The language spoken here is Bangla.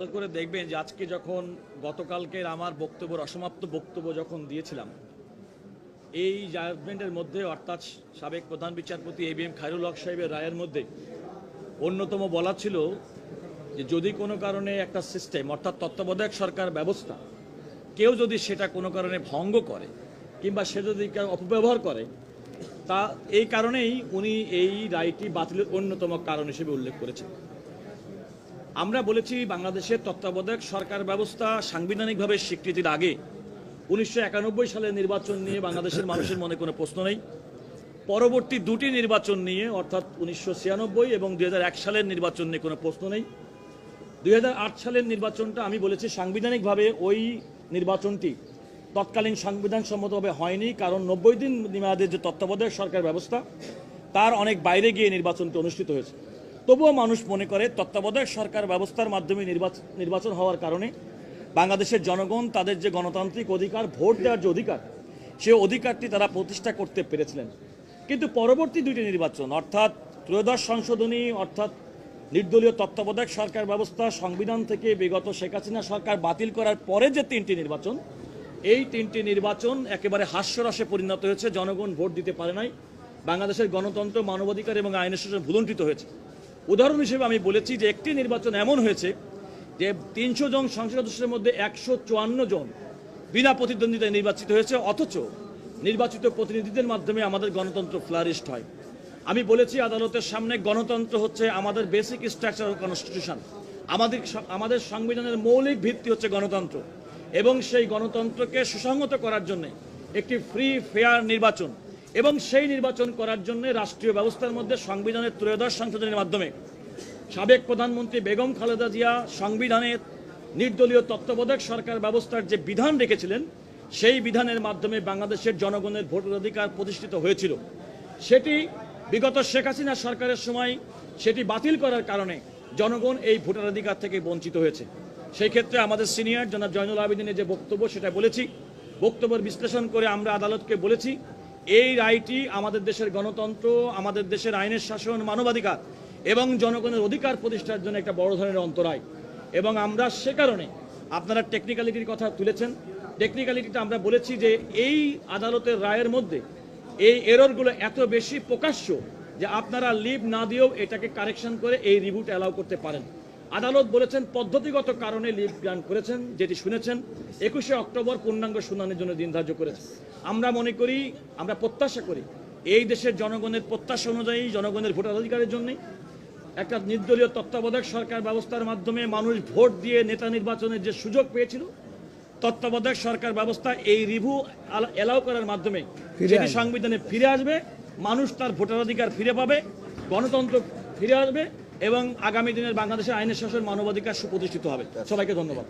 করে দেখবেন যে আজকে যখন গতকালকের আমার বক্তব্যের অসমাপ্ত বক্তব্য যখন দিয়েছিলাম, এই জাজমেন্টের মধ্যে অর্থাৎ সাবেক প্রধান বিচারপতি এবিএম খায়রুল হক সাহেবের রায়ের মধ্যে অন্যতম বলা ছিল যে যদি কোনো কারণে একটা সিস্টেম অর্থাৎ তত্ত্বাবধায়ক সরকার ব্যবস্থা কেউ যদি সেটা কোনো কারণে ভঙ্গ করে কিংবা সে যদি অপব্যবহার করে, তা এই কারণেই উনি এই রায়টি বাতিলের অন্যতম কারণ হিসেবে উল্লেখ করেছেন। আমরা বলেছি বাংলাদেশের তত্ত্বাবধায়ক সরকার ব্যবস্থা সাংবিধানিকভাবে স্বীকৃতির আগে 1991 সালের নির্বাচন নিয়ে বাংলাদেশের মানুষের মনে কোনো প্রশ্ন নেই। পরবর্তী দুটি নির্বাচন নিয়ে অর্থাৎ 1996 এবং 2001 সালের নির্বাচন নিয়ে কোনো প্রশ্ন নেই। 2008 সালের নির্বাচনটা আমি বলেছি সাংবিধানিকভাবে ওই নির্বাচনটি তৎকালীন সংবিধান সম্মতভাবে হয়নি, কারণ 90 দিন মেয়াদের যে তত্ত্বাবধায়ক সরকার ব্যবস্থা তার অনেক বাইরে গিয়ে নির্বাচনটি অনুষ্ঠিত হয়েছে। তবুও মানুষ মনে করে তত্ত্বাবধায়ক সরকার ব্যবস্থার মাধ্যমে নির্বাচন হওয়ার কারণে বাংলাদেশের জনগণ তাদের যে গণতান্ত্রিক অধিকার, ভোট দেওয়ার যে অধিকার, সে অধিকারটি তারা প্রতিষ্ঠা করতে পেরেছিলেন। কিন্তু পরবর্তী দুইটি নির্বাচন অর্থাৎ ত্রয়োদশ সংশোধনী অর্থাৎ নির্দলীয় তত্ত্বাবধায়ক সরকার ব্যবস্থা সংবিধান থেকে বিগত শেখ হাসিনা সরকার বাতিল করার পরে যে তিনটি নির্বাচন, এই তিনটি নির্বাচন একেবারে হাস্যরসে পরিণত হয়েছে। জনগণ ভোট দিতে পারে নাই, বাংলাদেশের গণতন্ত্র, মানবাধিকার এবং আইনের শাসন ভুলুণ্ঠিত হয়েছে। উদাহরণ হিসেবে আমি বলেছি যে একটি নির্বাচন এমন হয়েছে যে 300 জন সংসদ সদস্যের মধ্যে 154 জন বিনা প্রতিদ্বন্দ্বিতায় নির্বাচিত হয়েছে, অথচ নির্বাচিত প্রতিনিধিদের মাধ্যমে আমাদের গণতন্ত্র ফ্লারিস্ট হয়। আমি বলেছি আদালতের সামনে গণতন্ত্র হচ্ছে আমাদের বেসিক স্ট্রাকচার অফ কনস্টিটিউশন, আমাদের সংবিধানের মৌলিক ভিত্তি হচ্ছে গণতন্ত্র, এবং সেই গণতন্ত্রকে সুসংহত করার জন্য একটি ফ্রি ফেয়ার নির্বাচন এবং সেই নির্বাচন করার জন্য রাষ্ট্রীয় ব্যবস্থার মধ্যে সংবিধানের ত্রয়োদশ সংশোধনের মাধ্যমে সাবেক প্রধানমন্ত্রী বেগম খালেদা জিয়া সংবিধানের নির্দলীয় তত্ত্বাবধায়ক সরকার ব্যবস্থার যে বিধান রেখেছিলেন, সেই বিধানের মাধ্যমে বাংলাদেশের জনগণের ভোটের অধিকার প্রতিষ্ঠিত হয়েছিল। সেটি বিগত শেখ হাসিনা সরকারের সময় সেটি বাতিল করার কারণে জনগণ এই ভোটার অধিকার থেকে বঞ্চিত হয়েছে। সেই ক্ষেত্রে আমাদের সিনিয়র জনাব জয়নুল আবেদিনের যে বক্তব্য, সেটা বলেছি, বক্তব্যের বিশ্লেষণ করে আমরা আদালতকে বলেছি এই রায়টি আমাদের দেশের গণতন্ত্র, আমাদের দেশের আইনের শাসন, মানবাধিকার এবং জনগণের অধিকার প্রতিষ্ঠার জন্য একটা বড় ধরনের অন্তরায়। এবং আমরা সে কারণে, আপনারা টেকনিক্যালিটির কথা তুলেছেন, টেকনিক্যালিটিটা আমরা বলেছি যে এই আদালতের রায়ের মধ্যে এই এররগুলো এত বেশি প্রকাশ্য যে আপনারা লিভ না দিয়েও এটাকে কারেকশন করে এই রিভিউট অ্যালাউ করতে পারেন। আদালত বলেছেন পদ্ধতিগত কারণে লিভ গ্রান্ট করেছেন, যেটি শুনেছেন 21শে অক্টোবর পূর্ণাঙ্গ শুনানির জন্য দিন ধার্য করেছে। আমরা মনে করি, আমরা প্রত্যাশা করি এই দেশের জনগণের প্রত্যাশা অনুযায়ী জনগণের ভোটার অধিকারের জন্য একটা নির্দলীয় তত্ত্বাবধায়ক সরকার ব্যবস্থার মাধ্যমে মানুষ ভোট দিয়ে নেতা নির্বাচনের যে সুযোগ পেয়েছিল, তত্ত্বাবধায়ক সরকার ব্যবস্থা এই রিভিউ অ্যালাউ করার মাধ্যমে যেটি সংবিধানে ফিরে আসবে, মানুষ তার ভোটার অধিকার ফিরে পাবে, গণতন্ত্র ফিরে আসবে এবং আগামী দিনের বাংলাদেশের আইনের শাসন, মানবাধিকার সুপ্রতিষ্ঠিত হবে। সবাইকে ধন্যবাদ।